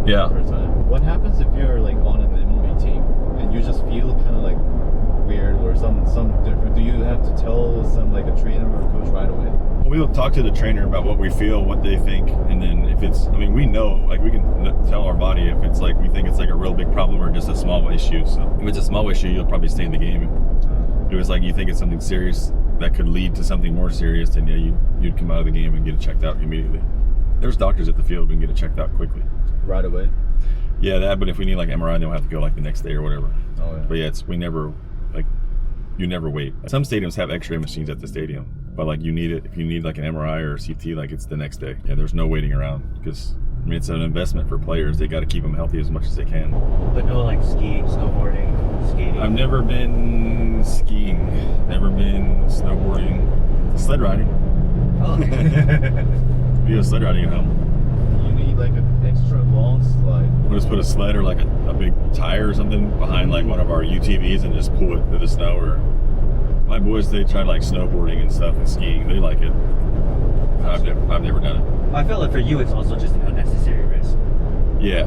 Yeah. For a time. What happens if you're like on an MLB team and you just feel kind of like weird or some different? Do you have to tell some like a trainer or a coach right away? We'll talk to the trainer about what we feel, what they think, and then if it's, I mean, we know, like we can tell our body if it's like, we think it's like a real big problem or just a small issue. So if it's a small issue, you'll probably stay in the game. If it was like you think it's something serious that could lead to something more serious, then yeah, you'd come out of the game and get it checked out immediately. There's doctors at the field, we can get it checked out quickly. Right away? Yeah, that, but if we need like MRI, then we'll have to go like the next day or whatever. Oh, yeah. But yeah, you never wait. Some stadiums have x-ray machines at the stadium, but like you need it, if you need like an MRI or a CT, like it's the next day. Yeah, there's no waiting around because I mean, it's an investment for players. They got to keep them healthy as much as they can. But no like skiing, snowboarding, skating? I've never been skiing, never been snowboarding, sled riding. Oh, okay. We go sled riding at home. You need like an extra long slide. We'll just put a sled or like a big tire or something behind like one of our UTVs and just pull it through the snow. Or my boys, they try like snowboarding and stuff and skiing. They like it. I've never done it. I feel like for you, it's also just an unnecessary risk. Yeah,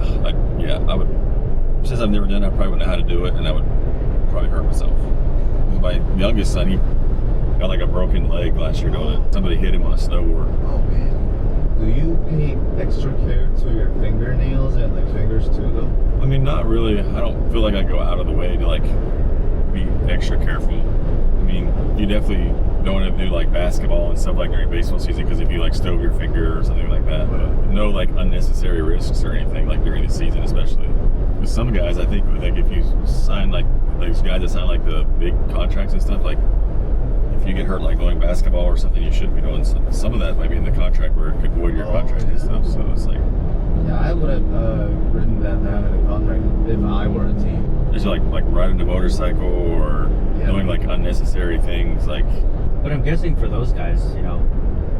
I would. Since I've never done it, I probably wouldn't know how to do it, and I would probably hurt myself. My youngest son, he got like a broken leg last year doing it. Somebody hit him on a snowboard. Oh man. Do you pay extra care to your fingernails and like fingers too though? I mean, not really. I don't feel like I go out of the way to like be extra careful. I mean, you definitely don't want to do like basketball and stuff like during baseball season because if you like stove your finger or something like that. But no like unnecessary risks or anything like during the season especially. With some guys, I think like if you sign like those guys that sign like the big contracts and stuff, like if you get hurt like going basketball or something, you shouldn't be doing some of that might be in the contract where it could void your contract and stuff. So it's like, yeah, I would have written that down in the contract if I were a team. it's like riding a motorcycle or doing like unnecessary things like. But I'm guessing for those guys, you know,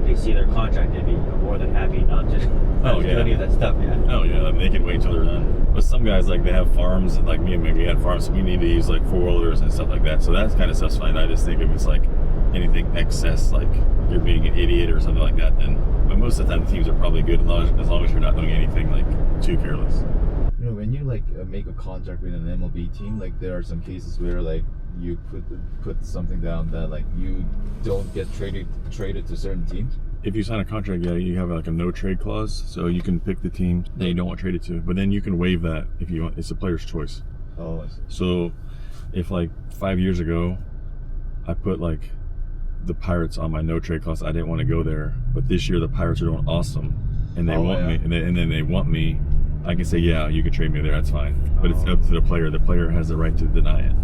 they see their contract, they'd be more than happy not to do any of that stuff. Yeah. Oh yeah, I mean, they can wait till they're done. But some guys like they have farms, and like me and maybe had farms, so we need to use like 4-wheelers and stuff like that. So that kind of stuff's fine. I just think if it's like anything excess, like you're being an idiot or something like that, then. But most of the time, the teams are probably good as long as you're not doing anything like too careless. You know, when you like make a contract with an MLB team, like there are some cases where like you put something down that like you don't get traded to certain teams. If you sign a contract, yeah, you have like a no trade clause, so you can pick the team that you don't want traded to, but then you can waive that if you want. It's a player's choice. Oh, I see. So if like 5 years ago, I put like the Pirates on my no trade clause, I didn't want to go there, but this year the Pirates are doing awesome, and they want me, and then they want me. I can say, yeah, you can trade me there. That's fine, but it's up to the player. The player has the right to deny it.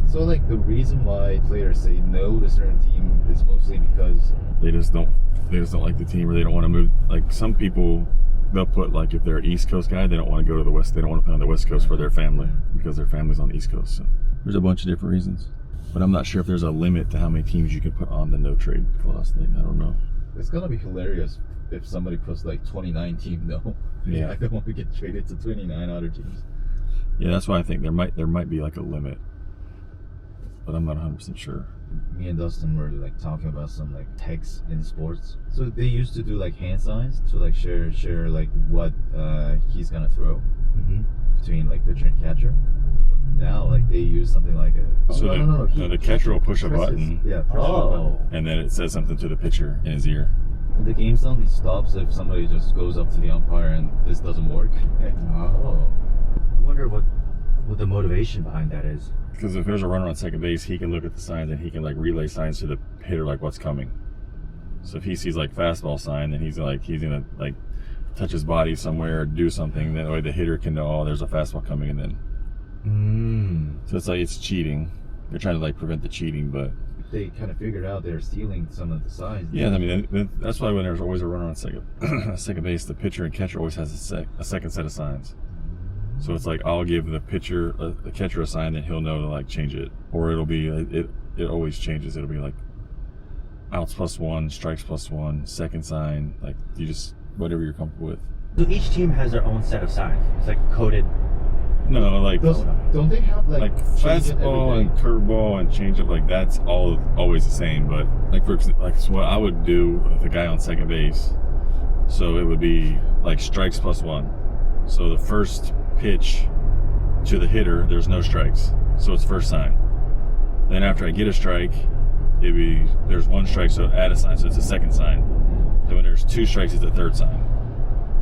So like the reason why players say no to a certain team is mostly because they just don't like the team, or they don't want to move. Like some people, they'll put like if they're an East Coast guy, they don't want to go to the West. They don't want to play on the West Coast for their family because their family's on the East Coast. So there's a bunch of different reasons, but I'm not sure if there's a limit to how many teams you can put on the no trade clause thing. I don't know. It's gonna be hilarious if somebody puts like 29 team no. Yeah, I don't want to get traded to 29 other teams. Yeah, that's why I think there might be like a limit, but I'm not 100% sure. Me and Dustin were like talking about some like techs in sports. So they used to do like hand signs to like share like what he's gonna throw between like pitcher and catcher. But now like they use something like a the catcher will push a button. Yeah, push a button. And then it says something to the pitcher in his ear. The game suddenly stops if somebody just goes up to the umpire and this doesn't work. Oh. I wonder what the motivation behind that is. Because if there's a runner on second base, he can look at the signs and he can like relay signs to the hitter like what's coming. So if he sees like fastball sign, then he's gonna like touch his body somewhere or do something. That way the hitter can know, oh, there's a fastball coming, and then. So it's like it's cheating. They're trying to like prevent the cheating, but they kind of figured out they're stealing some of the signs. Yeah, I mean that's why when there's always a runner on second base, the pitcher and catcher always has a second set of signs. So it's like I'll give the catcher a sign, then he'll know to like change it, or it'll be it always changes. It'll be like outs +1, strikes +1, second sign, like you just whatever you're comfortable with. So each team has their own set of signs. It's like coded. No, like don't they have like fastball and curveball and changeup, like that's always the same. But like so what I would do with the guy on second base, so it would be like strikes +1. So the first pitch to the hitter, there's no strikes. So it's first sign. Then after I get a strike, there's one strike, so add a sign, so it's a second sign. Then when there's two strikes, it's a third sign.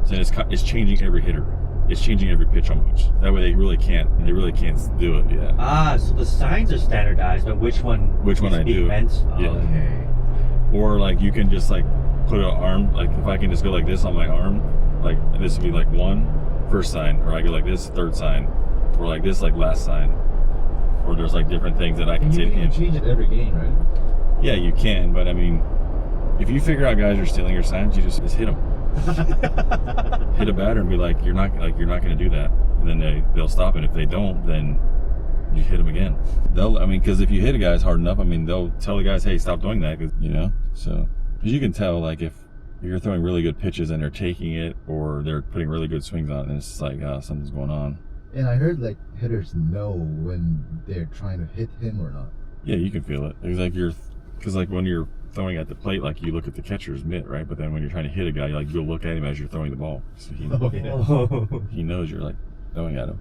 So it's changing every hitter. It's changing every pitch almost. That way they really can't do it. Yeah. So the signs are standardized, but which one I do? Meant? Yeah. Okay. Or like you can just like put an arm, like if I can just go like this on my arm, like this would be like one, first sign, or I go like this, third sign, or like this, like last sign. Or there's like different things that I can And say you to him. can change it every game, right? Yeah, you can, but I mean, if you figure out guys are stealing your signs, you just hit them. Hit a batter and be like, you're not going to do that, and then they'll stop it. If they don't, then you hit them again. Because if you hit a guys hard enough, they'll tell the guys, hey, stop doing that, So you can tell, like if you're throwing really good pitches and they're taking it, or they're putting really good swings on it, and it's just like, something's going on. And I heard like hitters know when they're trying to hit him or not. Yeah, you can feel it. It's like because like when you're throwing at the plate, like you look at the catcher's mitt, right? But then when you're trying to hit a guy, like you'll look at him as you're throwing the ball. So he knows you're like throwing at him.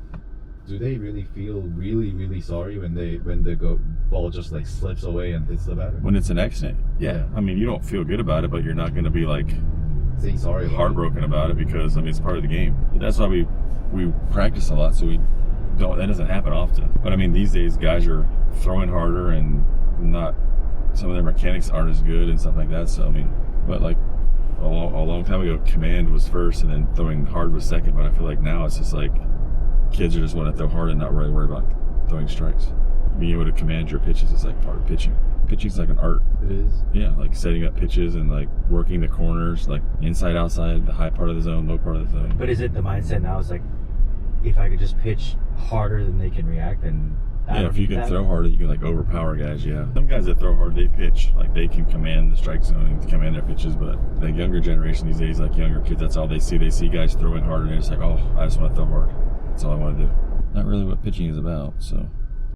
Do they really feel really sorry when the ball just like slips away and hits the batter? When it's an accident, yeah. You don't feel good about it, but you're not going to be like saying sorry about heartbroken about it, because it's part of the game. That's why we practice a lot, so that doesn't happen often. But these days guys are throwing harder, and not some of their mechanics aren't as good and stuff like that. So but like a long time ago, command was first, and then throwing hard was second. But I feel like now it's just like kids are just want to throw hard and not really worry about throwing strikes. Being able to command your pitches is like part of pitching. Pitching's like an art. It is. Yeah, like setting up pitches and like working the corners, like inside, outside, the high part of the zone, low part of the zone. But is it the mindset now? It's like, if I could just pitch harder than they can react, then if you can throw harder, you can like overpower guys. Yeah, some guys that throw hard, they pitch like they can command the strike zone and command their pitches. But the younger generation these days, like younger kids, that's all they see. They see guys throwing hard, and they're just like, oh, I just want to throw hard. That's all I want to do. Not really what pitching is about. So